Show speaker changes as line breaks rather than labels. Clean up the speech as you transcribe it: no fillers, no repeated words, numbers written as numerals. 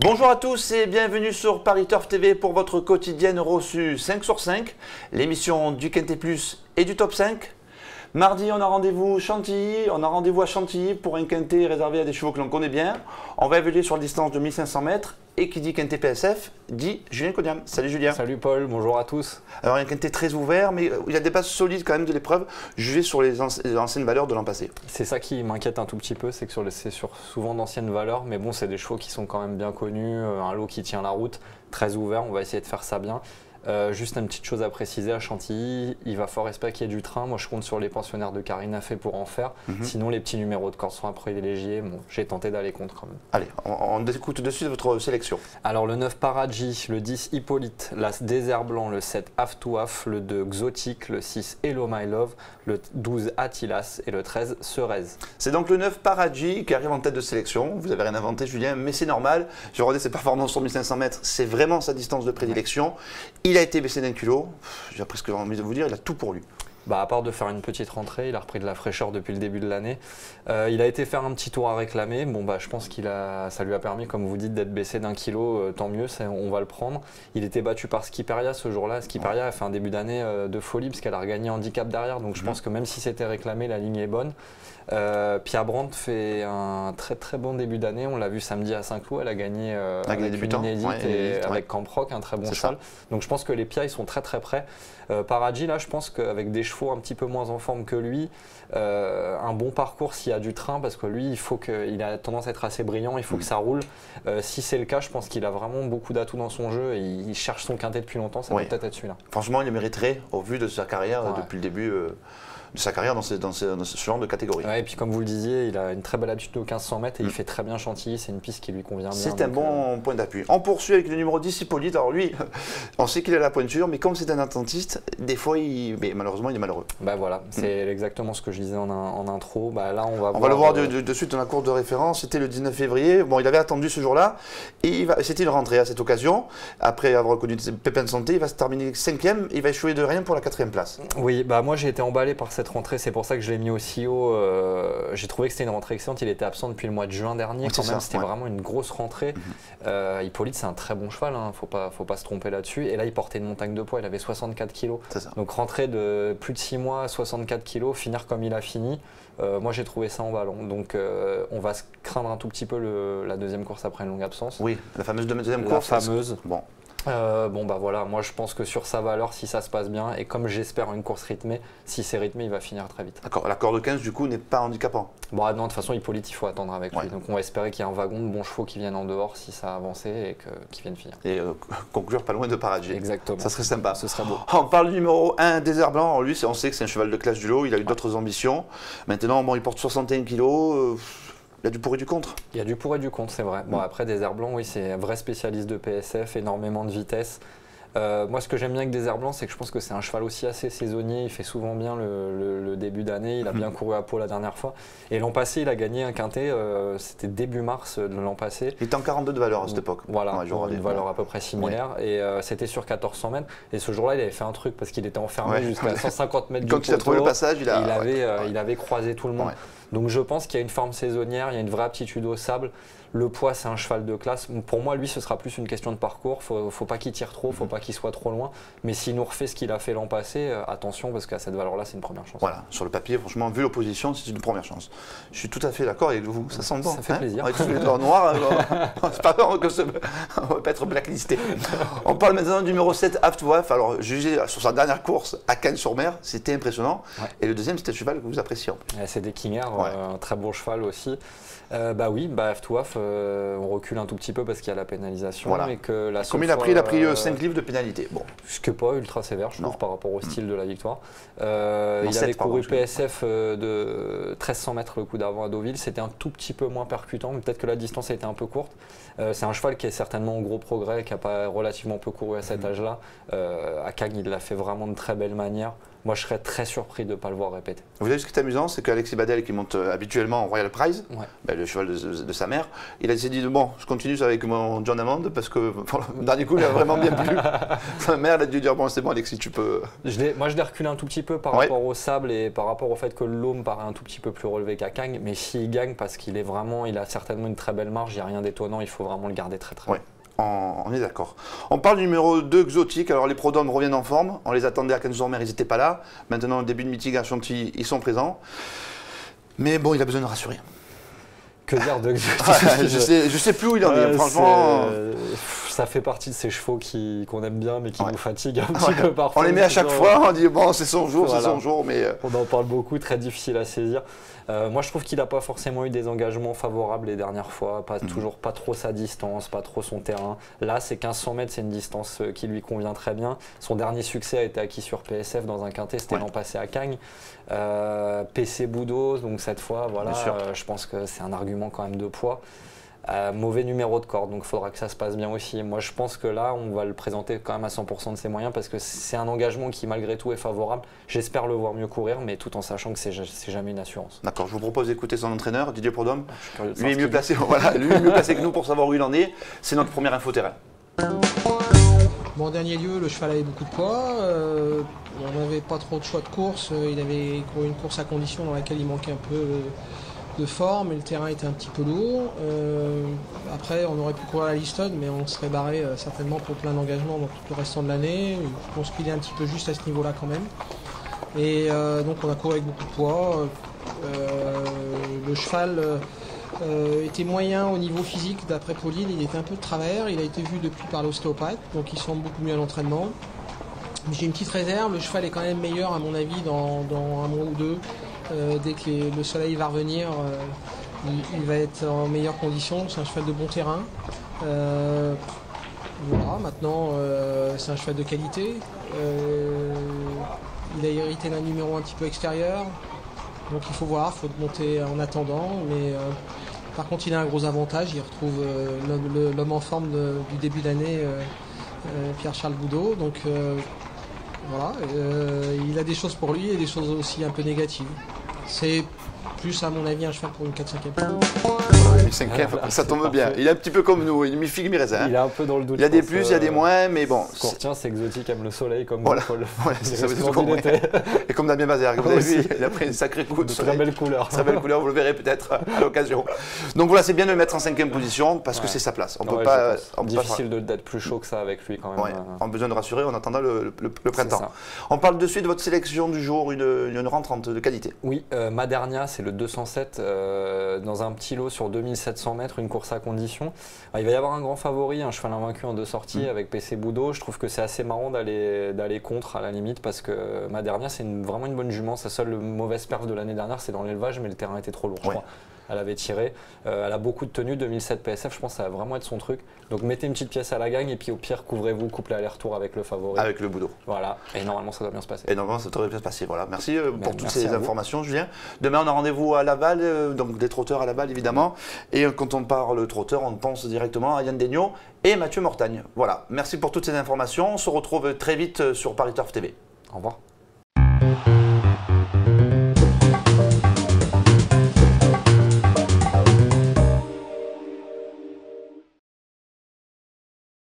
Bonjour à tous et bienvenue sur Paris Turf TV pour votre quotidienne reçue 5 sur 5, l'émission du Quintet Plus et du Top 5. Mardi, on a rendez-vous à Chantilly pour un quintet réservé à des chevaux que l'on connaît bien. On va évoluer sur la distance de 1500 mètres et qui dit quintet PSF dit Julien Codiam. Salut Julien.
Salut Paul, bonjour à tous.
Alors il y a un quintet très ouvert mais il y a des bases solides quand même de l'épreuve jugées sur les anciennes valeurs de l'an passé.
C'est ça qui m'inquiète un tout petit peu, c'est que c'est sur souvent d'anciennes valeurs, mais bon c'est des chevaux qui sont quand même bien connus, un lot qui tient la route, très ouvert, on va essayer de faire ça bien. Juste une petite chose à préciser à Chantilly, il va fort espérer qu'il y ait du train. Moi je compte sur les pensionnaires de Karina Fay pour en faire. Sinon les petits numéros de corde sont à privilégier. Bon, j'ai tenté d'aller contre quand même.
Allez, on écoute de suite votre sélection.
Alors le 9 Paraji, le 10 Hippolyte, l'As Désert Blanc, le 7 Half to Half, le 2 Exotique, le 6 Hello My Love, le 12 Attilas et le 13 Cerez.
C'est donc le 9 Paraji qui arrive en tête de sélection. Vous avez rien inventé Julien, mais c'est normal. J'ai regardé ses performances sur 1500 mètres, c'est vraiment sa distance de prédilection. Il a été baissé d'un kilo, j'ai presque envie de vous dire, il a tout pour lui.
À part de faire une petite rentrée, il a repris de la fraîcheur depuis le début de l'année. Il a été faire un petit tour à réclamer. Je pense que ça lui a permis, comme vous dites, d'être baissé d'un kilo. Tant mieux, on va le prendre. Il était battu par Skiperia ce jour-là. Skiperia a fait un début d'année de folie parce qu'elle a regagné handicap derrière. Donc je pense que même si c'était réclamé, la ligne est bonne. Pia Brandt fait un très très bon début d'année. On l'a vu samedi à Saint-Cloud. Elle a gagné avec une inédite et avec Camproc, un très bon cheval. Donc je pense que les Pia ils sont très très prêts. Paraji, là, je pense qu'avec des chevaux un petit peu moins en forme que lui, un bon parcours s'il y a du train, parce que lui, il a tendance à être assez brillant, il faut que ça roule. Si c'est le cas, je pense qu'il a vraiment beaucoup d'atouts dans son jeu et il cherche son quintet depuis longtemps, ça peut peut-être être celui-là.
Franchement, il le mériterait au vu de sa carrière depuis le début. De sa carrière dans ce genre de catégorie.
Ouais, et puis comme vous le disiez, il a une très belle habitude au 1500 mètres et il fait très bien Chantilly, c'est une piste qui lui convient bien.
C'est un bon point d'appui. On poursuit avec le numéro 10, Hippolyte. Alors lui, on sait qu'il a la pointure, mais comme c'est un attentiste, des fois, malheureusement, il est malheureux.
Voilà, c'est exactement ce que je disais en intro. Là, on va
le voir de suite dans la course de référence. C'était le 19 février. Bon, il avait attendu ce jour-là et c'était une rentrée à cette occasion. Après avoir connu des pépins de santé, il va se terminer 5e. Il va échouer de rien pour la 4e place.
Oui, moi j'ai été emballé par cette rentrée, c'est pour ça que je l'ai mis aussi haut. J'ai trouvé que c'était une rentrée excellente. Il était absent depuis le mois de juin dernier. C'était vraiment une grosse rentrée. Hippolyte, c'est un très bon cheval, hein. Faut pas se tromper là-dessus. Et là, il portait une montagne de poids. Il avait 64 kg. Donc rentrée de plus de 6 mois, 64 kg, finir comme il a fini. Moi, j'ai trouvé ça emballant. Donc, on va se craindre un tout petit peu la deuxième course après une longue absence.
Oui, la fameuse deuxième course.
La fameuse.
Bon.
Voilà, moi je pense que sur sa valeur, si ça se passe bien, et comme j'espère une course rythmée, si c'est rythmé, il va finir très vite.
D'accord, la corde 15 du coup n'est pas handicapant.
Non, de toute façon, Hippolyte, il faut attendre avec lui. Donc on va espérer qu'il y ait un wagon de bons chevaux qui viennent en dehors si ça a avancé et qu'ils viennent finir.
Et conclure pas loin de Paraji.
Exactement.
Ça serait sympa.
Ce serait beau.
On parle du numéro 1, Désert Blanc. Alors, lui, on sait que c'est un cheval de classe du lot, il a eu d'autres ambitions. Maintenant, il porte 61 kg. Il y a du pour et du contre.
Il y a du pour et du contre, c'est vrai. Après, Désert Blanc, oui, c'est un vrai spécialiste de PSF, énormément de vitesse. Moi, ce que j'aime bien avec Désert Blanc, c'est que je pense que c'est un cheval aussi assez saisonnier. Il fait souvent bien le début d'année. Il a bien couru à Pau la dernière fois. Et l'an passé, il a gagné un quintet. C'était début mars de l'an passé.
Il était en 42 de valeur à cette époque.
Voilà, une valeur à peu près similaire. Et c'était sur 1400 mètres. Et ce jour-là, il avait fait un truc parce qu'il était enfermé jusqu'à 150 mètres du poteau.
Quand il a trouvé le passage, il
avait croisé tout le monde. Donc je pense qu'il y a une forme saisonnière, il y a une vraie aptitude au sable. Le poids, c'est un cheval de classe. Pour moi, lui, ce sera plus une question de parcours. Faut pas qu'il tire trop, faut pas qu'il soit trop loin. Mais s'il nous refait ce qu'il a fait l'an passé, attention, parce qu'à cette valeur-là, c'est une première chance.
Voilà, sur le papier, franchement, vu l'opposition, c'est une première chance. Je suis tout à fait d'accord avec vous. Ça s'entend.
Ça fait plaisir.
On est tous les deux en noir. C'est pas grave on va pas être blacklisté. On parle maintenant du numéro 7, Half to Half. Alors, jugé sur sa dernière course à Cannes-sur-Mer, c'était impressionnant. Et le deuxième, c'était le cheval que vous appréciez.
C'est des King Air, un très bon cheval aussi. Half to Half, on recule un tout petit peu parce qu'il y a la pénalisation. Et que
comme il a pris 5 livres de pénalité. Bon.
Ce qui n'est pas ultra sévère, je trouve, par rapport au style de la victoire. Il avait couru PSF de 1300 mètres le coup d'avant à Deauville. C'était un tout petit peu moins percutant, mais peut-être que la distance a été un peu courte. C'est un cheval qui est certainement en gros progrès, qui n'a pas relativement peu couru à cet âge-là. À Cagnes, il l'a fait vraiment de très belle manière. moi je serais très surpris de ne pas le voir répéter.
Vous savez ce qui est amusant, c'est qu'Alexis Badel, qui monte habituellement en Royal Prize, le cheval de sa mère, il s'est dit bon, je continue avec mon John Hammond parce que le dernier coup il a vraiment bien plu. Sa mère elle a dû dire bon c'est bon Alexis tu peux.
Moi je l'ai reculé un tout petit peu par rapport au sable et par rapport au fait que l'Aume paraît un tout petit peu plus relevé qu'à Cagnes, mais s'il gagne parce qu'il a certainement une très belle marge, il n'y a rien d'étonnant, il faut vraiment le garder très très bien.
On est d'accord. On parle du numéro 2 exotique. Alors les Prodhomme reviennent en forme. On les attendait à Cannes-sur-Mer, ils n'étaient pas là. Maintenant, au début de meeting à Chantilly, ils sont présents. Mais bon, il a besoin de rassurer.
Que dire de
je sais plus où il en est. Franchement,
ça fait partie de ces chevaux qu'on aime bien, mais qui nous fatiguent un petit peu parfois.
On les met à chaque fois. On dit bon, c'est son jour, c'est son jour. Mais
on en parle beaucoup, très difficile à saisir. Moi, je trouve qu'il n'a pas forcément eu des engagements favorables les dernières fois, toujours pas trop sa distance, pas trop son terrain. Là, c'est 1500 mètres, c'est une distance qui lui convient très bien. Son dernier succès a été acquis sur PSF dans un quintet, c'était l'an passé à Cagnes. PC Boudot, donc cette fois, voilà, je pense que c'est un argument quand même de poids. Mauvais numéro de corde, donc il faudra que ça se passe bien aussi. Moi, je pense que là, on va le présenter quand même à 100% de ses moyens parce que c'est un engagement qui, malgré tout, est favorable. J'espère le voir mieux courir, mais tout en sachant que c'est jamais une assurance.
D'accord, je vous propose d'écouter son entraîneur, Didier Prodhomme. Lui est mieux placé, lui est mieux placé que nous pour savoir où il en est. C'est notre premier info-terrain.
Bon, en dernier lieu, le cheval avait beaucoup de poids. On n'avait pas trop de choix de course. Il avait couru une course à condition dans laquelle il manquait un peu de forme et le terrain était un petit peu lourd. Après, on aurait pu courir à la Liston, mais on serait barré certainement pour plein d'engagements dans tout le restant de l'année. Je pense qu'il est un petit peu juste à ce niveau-là quand même. Et donc on a couru avec beaucoup de poids. Le cheval était moyen au niveau physique d'après Pauline, il était un peu de travers. Il a été vu depuis par l'ostéopathe, donc il semble beaucoup mieux à l'entraînement. J'ai une petite réserve, le cheval est quand même meilleur à mon avis dans un mois ou deux. Dès que le soleil va revenir, il va être en meilleure condition. C'est un cheval de bon terrain. Voilà, maintenant c'est un cheval de qualité. Il a hérité d'un numéro un petit peu extérieur. Donc il faut voir, il faut monter en attendant. Mais par contre il a un gros avantage, il retrouve l'homme en forme du début d'année, Pierre-Charles Boudot. Donc voilà, il a des choses pour lui et des choses aussi un peu négatives. C'est plus à mon avis un cheval pour une 4-5e.
Ça tombe bien. Il est un petit peu comme nous, il mi-figue, mi-raisin.
Il est un peu dans le doute.
Il y a des plus, il y a des moins, mais bon.
Ce qu'on retient, c'est exotique, aime le soleil comme
voilà. C'est ça, et comme Damien Bazère, vous avez vu, il a pris une sacrée coup de soleil.
Très belle couleur.
Très belle couleur, vous le verrez peut-être à l'occasion. Donc voilà, c'est bien de le mettre en 5e position parce que c'est sa place. On peut pas.
Difficile d'être plus chaud que ça avec lui quand même.
On a besoin de rassurer en attendant le printemps. On parle de suite de votre sélection du jour, une rentrante de qualité.
Oui, Madernia, c'est le 207 dans un petit lot sur 2700 mètres, une course à condition. Il va y avoir un grand favori, un cheval invaincu en 2 sorties avec PC Boudot. Je trouve que c'est assez marrant d'aller contre à la limite parce que Madernia, c'est vraiment une bonne jument. Sa seule mauvaise perf de l'année dernière, c'est dans l'élevage, mais le terrain était trop lourd, je crois. Elle avait tiré. Elle a beaucoup de tenue, 2007 PSF, je pense que ça va vraiment être son truc. Donc mettez une petite pièce à la gagne et puis au pire, couvrez-vous, couplez aller-retour avec le favori.
Avec le Boudot.
Voilà, et normalement ça doit bien se passer.
Et normalement ça devrait bien se passer, voilà. Merci pour toutes ces informations, Julien. Demain on a rendez-vous à Laval, donc des trotteurs à Laval évidemment. Et quand on parle trotteur, on pense directement à Yann Daigneault et Mathieu Mortagne. Voilà, merci pour toutes ces informations. On se retrouve très vite sur Paris Turf TV.
Au revoir.